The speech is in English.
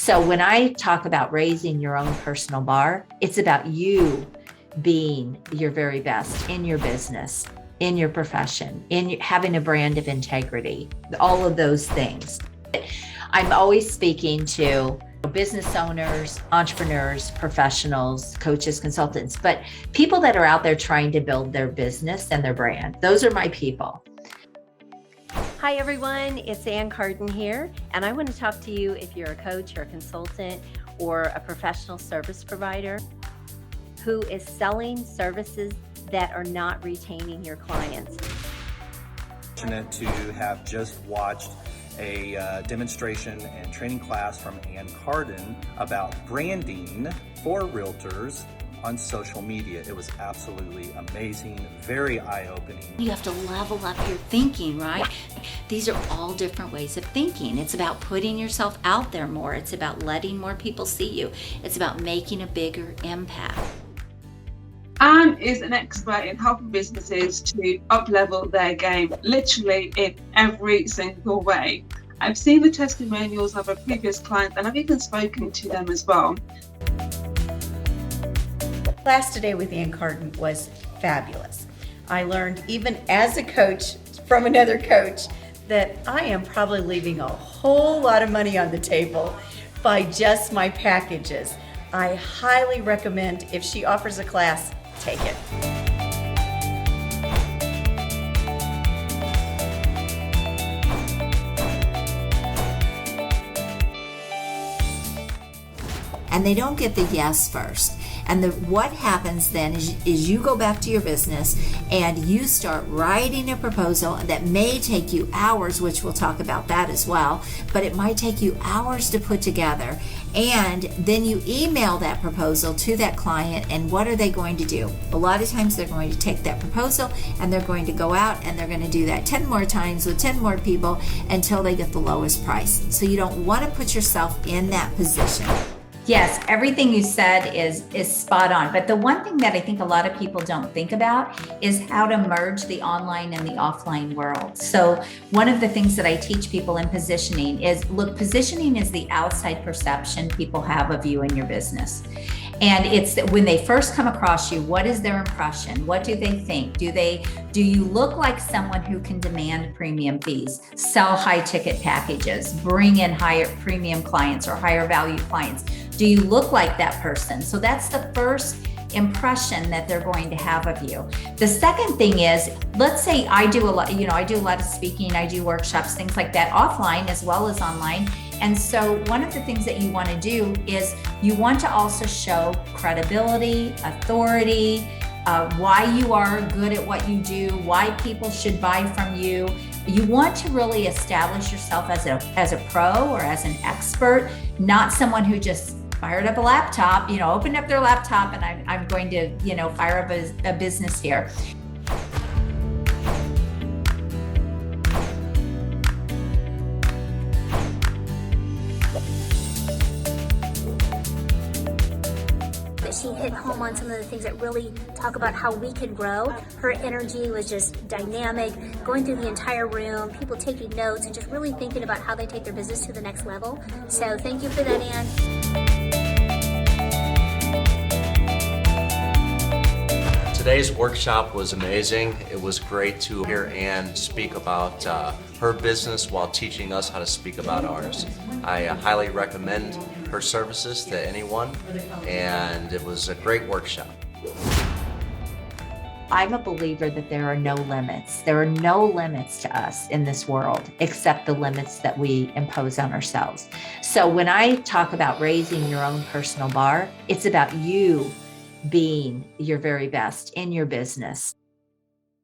So when I talk about raising your own personal bar, it's about you being your very best in your business, in your profession, in having a brand of integrity, all of those things. I'm always speaking to business owners, entrepreneurs, professionals, coaches, consultants, but people that are out there trying to build their business and their brand. Those are my people. Hi everyone, it's Carden here, and I want to talk to you if you're a coach or a consultant or a professional service provider who is selling services that are not retaining your clients. Fortunate to have just watched a demonstration and training class from Carden about branding for realtors on social media. It was absolutely amazing, very eye-opening. You have to level up your thinking, right? These are all different ways of thinking. It's about putting yourself out there more. It's about letting more people see you. It's about making a bigger impact. Anne is an expert in helping businesses to up-level their game, literally in every single way. I've seen the testimonials of her previous clients and I've even spoken to them as well. Class today with Carden was fabulous. I learned, even as a coach from another coach, that I am probably leaving a whole lot of money on the table by just my packages. I highly recommend, if she offers a class, take it. And they don't get the yes first. And what happens then is you go back to your business and you start writing a proposal that may take you hours, which we'll talk about that as well, but it might take you hours to put together. And then you email that proposal to that client, and what are they going to do? A lot of times they're going to take that proposal and they're going to go out and they're going to do that 10 more times with 10 more people until they get the lowest price. So you don't want to put yourself in that position. Yes, everything you said is spot on. But the one thing that I think a lot of people don't think about is how to merge the online and the offline world. So one of the things that I teach people in positioning is, look, positioning is the outside perception people have of you and your business. And it's when they first come across you, what is their impression? What do they think? Do you look like someone who can demand premium fees, sell high ticket packages, bring in higher premium clients or higher value clients? Do you look like that person? So that's the first impression that they're going to have of you. The second thing is, let's say I do a lot of speaking, I do workshops, things like that, offline as well as online. And so one of the things that you want to do is you want to also show credibility, authority, why you are good at what you do, why people should buy from you. You want to really establish yourself as a pro or as an expert, not someone who just fired up a laptop, opened up their laptop and I'm going to, fire up a business here. She hit home on some of the things that really talk about how we can grow. Her energy was just dynamic, going through the entire room, people taking notes and just really thinking about how they take their business to the next level. So thank you for that, Anne. Today's workshop was amazing. It was great to hear Anne speak about her business while teaching us how to speak about ours. I highly recommend her services to anyone, and it was a great workshop. I'm a believer that there are no limits. There are no limits to us in this world except the limits that we impose on ourselves. So when I talk about raising your own personal bar, it's about you being your very best in your business.